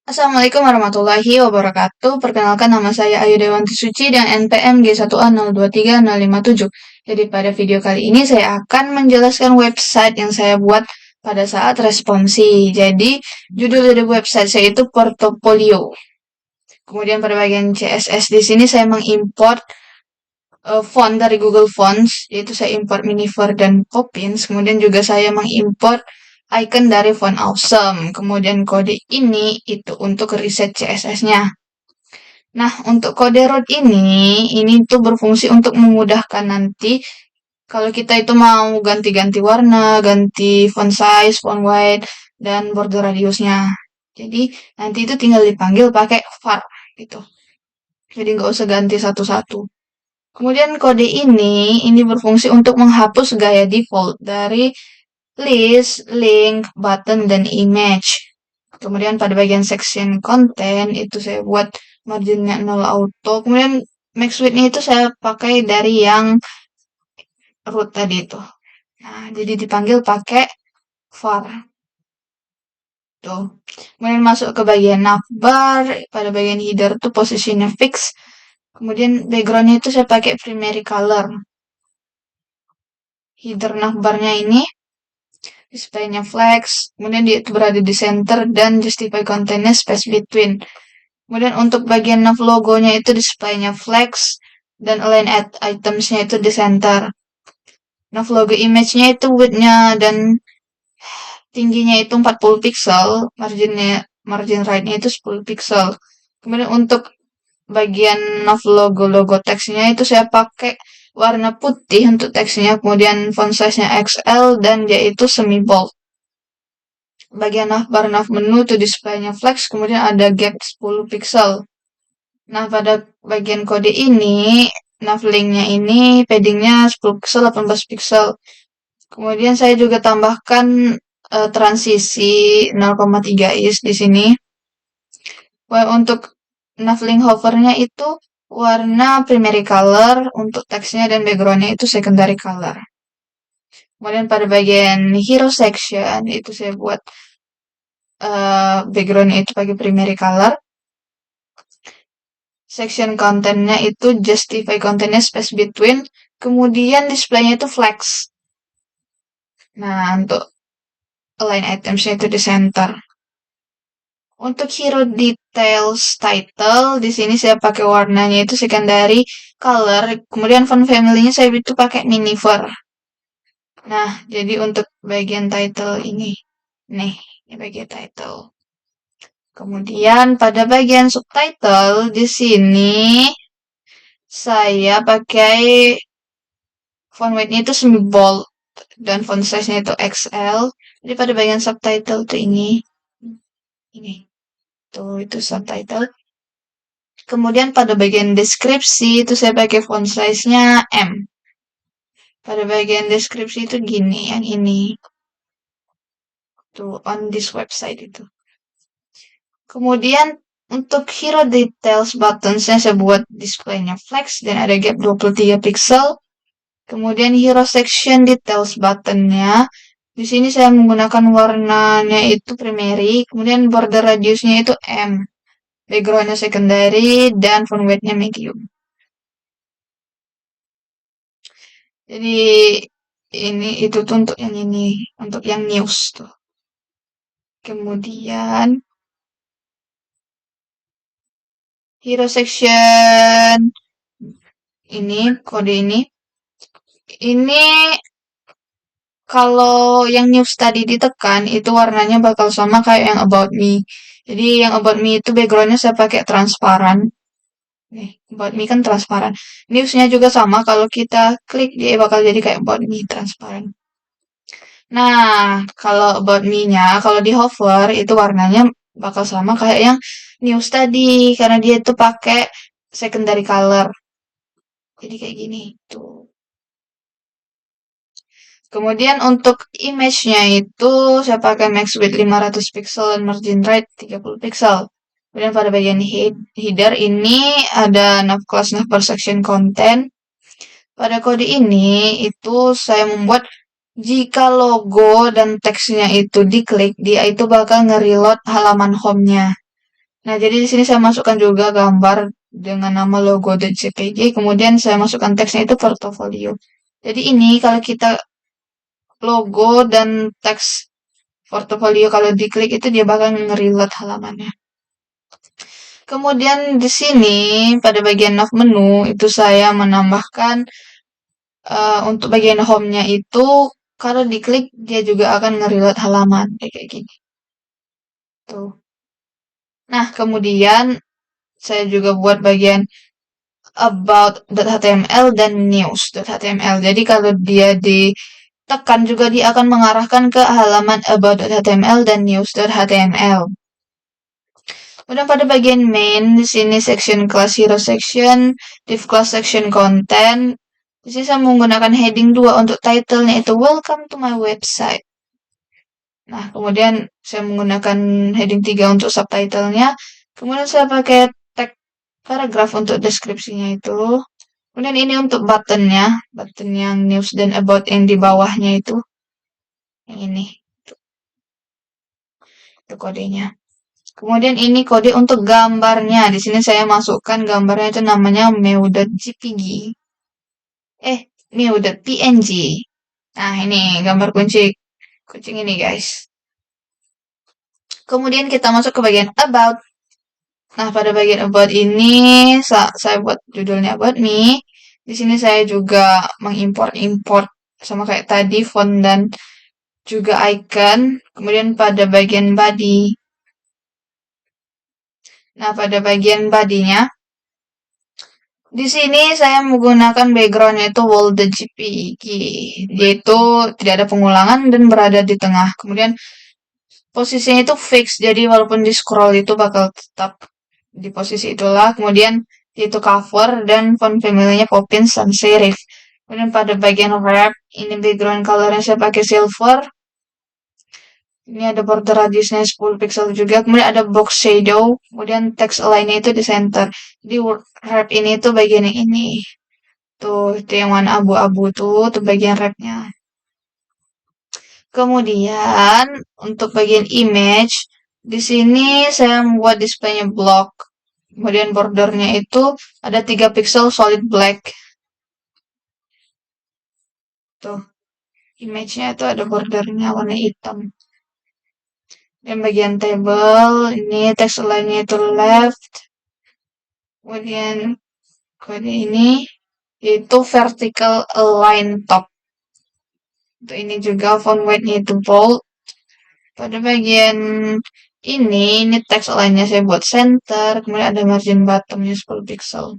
Assalamualaikum warahmatullahi wabarakatuh. Perkenalkan nama saya Ayu Dewanti Suci dan NPM G1A023057. Jadi pada video kali ini saya akan menjelaskan website yang saya buat pada saat responsi. Jadi judul dari website saya itu portofolio. Kemudian pada bagian CSS di sini saya mengimport font dari Google Fonts, yaitu saya import Miniver dan Poppins. Kemudian juga saya mengimport icon dari font Awesome. Kemudian kode ini itu untuk reset CSS-nya. Nah, untuk kode root ini tuh berfungsi untuk memudahkan nanti kalau kita itu mau ganti-ganti warna, ganti font size, font weight, dan border radiusnya. Jadi nanti itu tinggal dipanggil pakai var gitu. Jadi nggak usah ganti satu-satu. Kemudian kode ini berfungsi untuk menghapus gaya default dari list, link, button, dan image. Kemudian pada bagian section content itu saya buat marginnya 0 auto. Kemudian max width-nya itu saya pakai dari yang root tadi itu. Nah, jadi dipanggil pakai var. Tuh. Kemudian masuk ke bagian navbar, pada bagian header tuh posisinya fix. Kemudian background-nya itu saya pakai primary color. Header navbarnya ini display-nya flex, kemudian dia itu berada di center dan justify content-nya space between. Kemudian untuk bagian nav logonya itu display-nya flex dan align items-nya itu di center. Nav logo image-nya itu width-nya dan tingginya itu 40 pixel, margin right-nya itu 10 pixel. Kemudian untuk bagian nav logo teksnya itu saya pakai warna putih untuk teksnya, kemudian font size-nya XL dan dia itu semi bold. Bagian nav menu itu display-nya flex, kemudian ada gap 10 pixel. Nah, pada bagian kode ini, nav link-nya ini padding-nya 10 pixel, 18 pixel. Kemudian saya juga tambahkan transisi 0,3 is di sini. Untuk nav link hover-nya itu warna primary color, untuk teksnya dan background-nya itu secondary color. Kemudian pada bagian hero section itu saya buat background-nya itu pakai primary color. Section kontennya itu justify kontennya space between. Kemudian display-nya itu flex. Nah, untuk align items-nya itu di center. Untuk hero details title, di sini saya pakai warnanya itu secondary color. Kemudian font family-nya saya itu pakai Miniver. Nah, jadi untuk bagian title ini. Nih, ini bagian title. Kemudian pada bagian subtitle di sini saya pakai font weight-nya itu semi bold dan font size-nya itu XL. Jadi pada bagian subtitle tuh ini. Tuh itu subtitle. Kemudian pada bagian deskripsi itu saya pakai font size-nya M. Pada bagian deskripsi itu gini, yang ini. Tuh on this website itu. Kemudian untuk hero details buttons-nya saya buat display-nya flex dan ada gap 23 pixel. Kemudian hero section details button-nya di sini saya menggunakan warnanya itu primary, kemudian border radiusnya itu M. Background-nya secondary dan font weight-nya medium. Jadi ini itu tuh untuk yang ini, untuk yang news tuh. Kemudian hero section ini kode ini kalau yang news tadi ditekan itu warnanya bakal sama kayak yang about me. Jadi yang about me itu backgroundnya saya pakai transparan. Nih, about me kan transparan. Newsnya juga sama, kalau kita klik dia bakal jadi kayak about me transparan. Nah, kalau about me-nya, kalau di hover itu warnanya bakal sama kayak yang news tadi, karena dia itu pakai secondary color. Jadi kayak gini tuh. Kemudian untuk image-nya itu saya pakai max width 500 pixel dan margin right 30 pixel. Kemudian pada bagian header ini ada nav class nav per section content. Pada kode ini itu saya membuat jika logo dan teksnya itu diklik, dia itu bakal nge-reload halaman home-nya. Nah, jadi di sini saya masukkan juga gambar dengan nama logo.jpg, kemudian saya masukkan teksnya itu portofolio. Jadi ini kalau kita logo dan teks portofolio kalau diklik itu dia bakal nge-reload halamannya. Kemudian di sini pada bagian nav menu itu saya menambahkan untuk bagian home-nya itu kalau diklik dia juga akan nge-reload halaman kayak gini. Tuh. Nah, kemudian saya juga buat bagian about.html dan news.html. Jadi kalau dia ditekan juga dia akan mengarahkan ke halaman about.html dan news.html. Kemudian pada bagian main di sini section class hero section, div class section content. Di sini saya menggunakan heading 2 untuk title-nya itu welcome to my website. Nah, kemudian saya menggunakan heading 3 untuk subtitle-nya. Kemudian saya pakai tag paragraf untuk deskripsinya itu. Kemudian ini untuk button-nya, button yang news dan about yang di bawahnya itu. Yang ini. Itu kodenya. Kemudian ini kode untuk gambarnya. Di sini saya masukkan gambarnya itu namanya meu.jpg. Meu.png. Nah, ini gambar kucing ini, guys. Kemudian kita masuk ke bagian about. Nah, pada bagian about ini saya buat judulnya about me. Di sini saya juga mengimport-import sama kayak tadi font dan juga icon. Kemudian pada bagian body. Nah, pada bagian bodinya di sini saya menggunakan backgroundnya itu wall.jpg. Dia itu tidak ada pengulangan dan berada di tengah. Kemudian posisinya itu fix, jadi walaupun di scroll itu bakal tetap di posisi itulah. Kemudian itu cover dan font family-nya Poppins sans serif. Kemudian pada bagian wrap, ini background colornya saya pakai silver. Ini ada border radiusnya 10 pixel juga. Kemudian ada box shadow. Kemudian text align-nya itu di center. Jadi wrap ini tuh bagian yang ini. Tuh, itu yang warna abu-abu tuh bagian wrap-nya. Kemudian untuk bagian image, di sini saya membuat display-nya block. Kemudian bordernya itu ada 3 pixel solid black. Tuh, image-nya itu ada bordernya warna hitam. Dan bagian table, ini text align-nya itu left. Kemudian kode ini yaitu vertical align top. Untuk ini juga font weight-nya itu bold. Pada bagian ini text align-nya saya buat center, kemudian ada margin bottom-nya 10 pixel.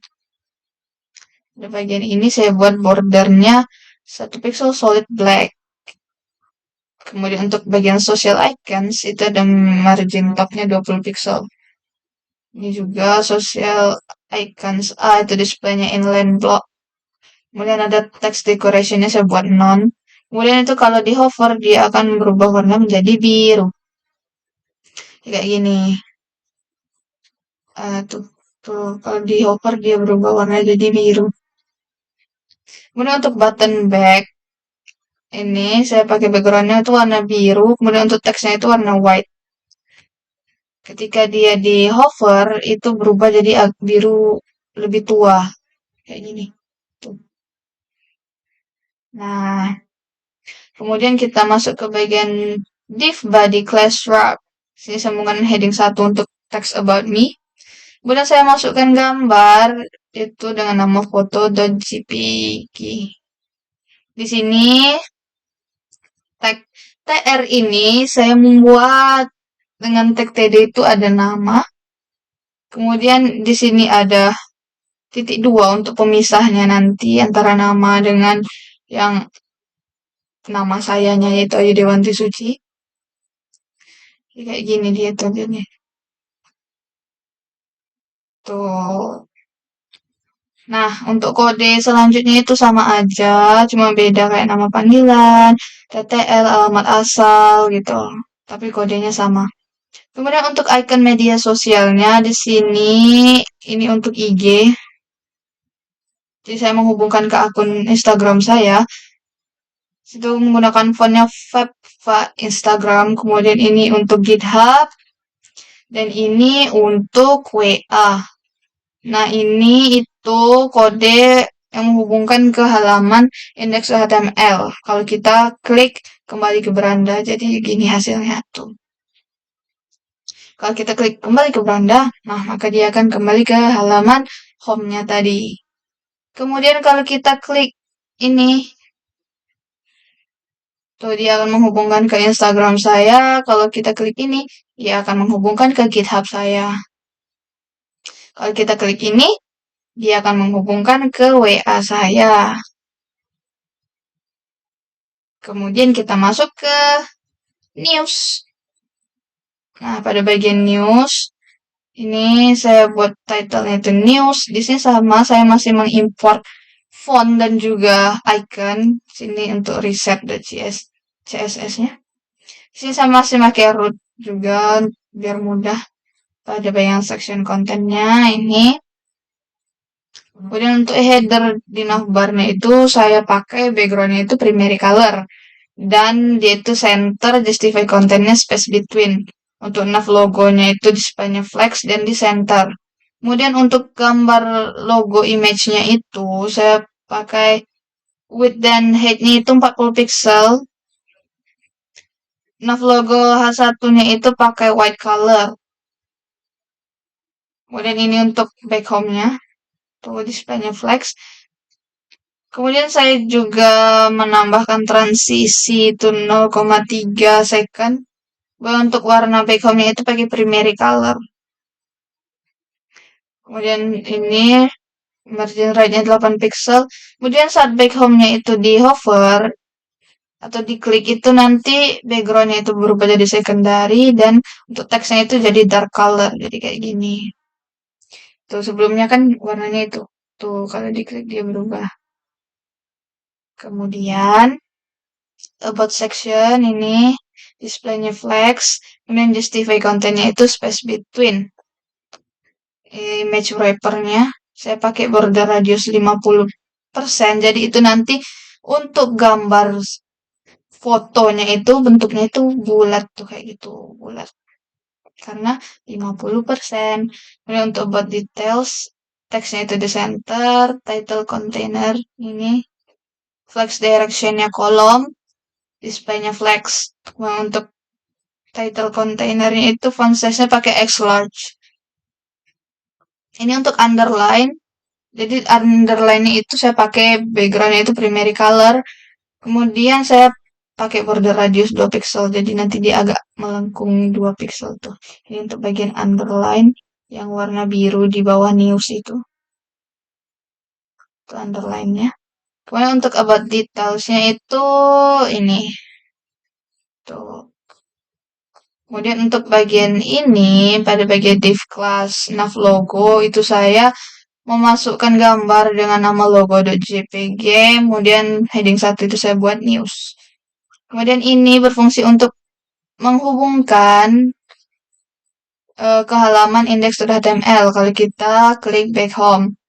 Pada bagian ini saya buat bordernya 1 pixel solid black. Kemudian untuk bagian social icons itu ada margin top-nya 20 pixel. Ini juga social icons itu display-nya inline block. Kemudian ada text decoration-nya saya buat none. Kemudian itu kalau di hover dia akan berubah warna menjadi biru. Kayak gini. Tuh kalau di hover dia berubah warna jadi biru. Kemudian untuk button back ini saya pakai backgroundnya itu warna biru. Kemudian untuk teksnya itu warna white. Ketika dia di hover itu berubah jadi biru lebih tua. Kayak gini. Tuh. Nah, kemudian kita masuk ke bagian div body class wrap. Sini sambungan heading 1 untuk text about me. Kemudian saya masukkan gambar itu dengan nama foto.jpg. Di sini tag tr ini saya membuat dengan tag td itu ada nama. Kemudian di sini ada titik 2 untuk pemisahnya nanti antara nama dengan yang nama sayanya yaitu Ayu Dewanti Suci. Kayak gini dia tuh jadinya. Tuh. Nah, untuk kode selanjutnya itu sama aja, cuma beda kayak nama panggilan, TTL, alamat asal gitu. Tapi kodenya sama. Kemudian untuk icon media sosialnya di sini ini untuk IG. Jadi saya menghubungkan ke akun Instagram saya. Itu menggunakan fontnya Fabva Instagram. Kemudian ini untuk GitHub. Dan ini untuk WA. Nah, ini itu kode yang menghubungkan ke halaman index.html. Kalau kita klik kembali ke beranda, jadi gini hasilnya tuh. Kalau kita klik kembali ke beranda, nah maka dia akan kembali ke halaman home-nya tadi. Kemudian kalau kita klik ini, tuh dia akan menghubungkan ke Instagram saya. Kalau kita klik ini, dia akan menghubungkan ke GitHub saya. Kalau kita klik ini, dia akan menghubungkan ke WA saya. Kemudian kita masuk ke news. Nah, pada bagian news, ini saya buat title-nya itu news. Di sini sama, saya masih mengimport font dan juga icon. Sini untuk CSS-nya. Sini saya masih pakai root juga biar mudah pada bagian section kontennya ini. Kemudian untuk header di navbarnya itu saya pakai backgroundnya itu primary color. Dan dia itu center, justify kontennya space between. Untuk nav logonya itu di depannya flex dan di center. Kemudian untuk gambar logo image-nya itu saya pakai width dan height-nya itu 40 pixel. Nav logo H1-nya itu pakai white color. Kemudian ini untuk back home-nya. Tuh displaynya flex. Kemudian saya juga menambahkan transisi itu 0,3 second. Untuk warna background-nya itu pakai primary color. Kemudian ini margin right-nya 8 pixel. Kemudian saat background-nya itu di hover atau diklik itu nanti background-nya itu berubah jadi secondary dan untuk teksnya itu jadi dark color. Jadi kayak gini. Tuh sebelumnya kan warnanya itu. Tuh kalau diklik dia berubah. Kemudian about section ini displaynya flex, kemudian justify kontennya itu space between. Image wrapper-nya saya pakai border radius 50%, jadi itu nanti untuk gambar fotonya itu bentuknya itu bulat tuh kayak gitu, bulat. Karena 50%. Kemudian untuk about details, teksnya itu di center, title container ini, flex direction-nya kolom, display-nya flex. Nah, untuk title containernya itu font size-nya pakai X large. Ini untuk underline. Jadi underline-nya itu saya pakai background-nya itu primary color. Kemudian saya pakai border radius 2 pixel. Jadi nanti dia agak melengkung 2 pixel tuh. Ini untuk bagian underline yang warna biru di bawah news itu. Itu underline-nya. Kemudian untuk about details-nya itu ini. Tuh. Kemudian untuk bagian ini, pada bagian div class nav logo, itu saya memasukkan gambar dengan nama logo.jpg, kemudian heading 1 itu saya buat news. Kemudian ini berfungsi untuk menghubungkan ke halaman index.html. Kalau kita klik back home,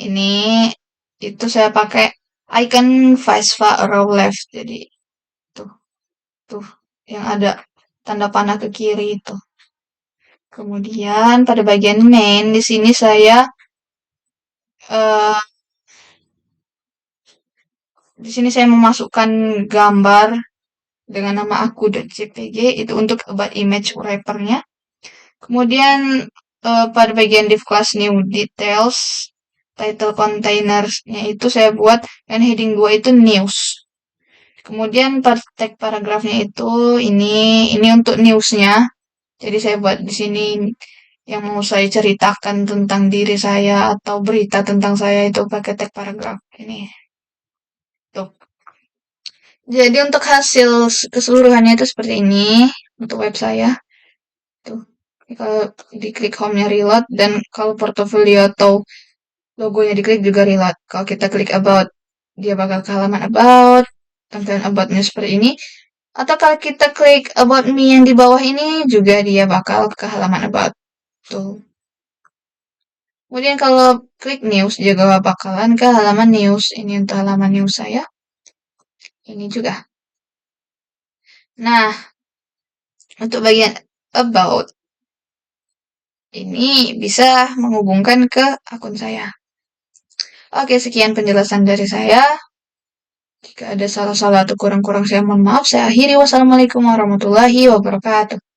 ini itu saya pakai icon Vice arrow left. Jadi tuh yang ada tanda panah ke kiri itu. Kemudian pada bagian main di sini saya di sini saya memasukkan gambar dengan nama aku.jpg itu untuk about image wrapper-nya. Kemudian pada bagian div class new details, title container-nya itu saya buat dan heading 2 itu news. Kemudian tag paragrafnya itu ini untuk news-nya. Jadi saya buat di sini yang mau saya ceritakan tentang diri saya atau berita tentang saya itu pakai tag paragraf ini. Tuh. Jadi untuk hasil keseluruhannya itu seperti ini untuk web saya. Tuh. Kalau diklik home-nya reload dan kalau portofolio atau logonya diklik juga reload. Kalau kita klik about, dia bakal ke halaman about, tampilan about-nya seperti ini. Atau kalau kita klik about me yang di bawah ini juga dia bakal ke halaman about. Tuh. Kemudian kalau klik news juga bakalan ke halaman news. Ini untuk halaman news saya. Ini juga. Nah, untuk bagian about, ini bisa menghubungkan ke akun saya. Oke, sekian penjelasan dari saya. Jika ada salah-salah atau kurang-kurang saya mohon maaf. Saya akhiri. Wassalamualaikum warahmatullahi wabarakatuh.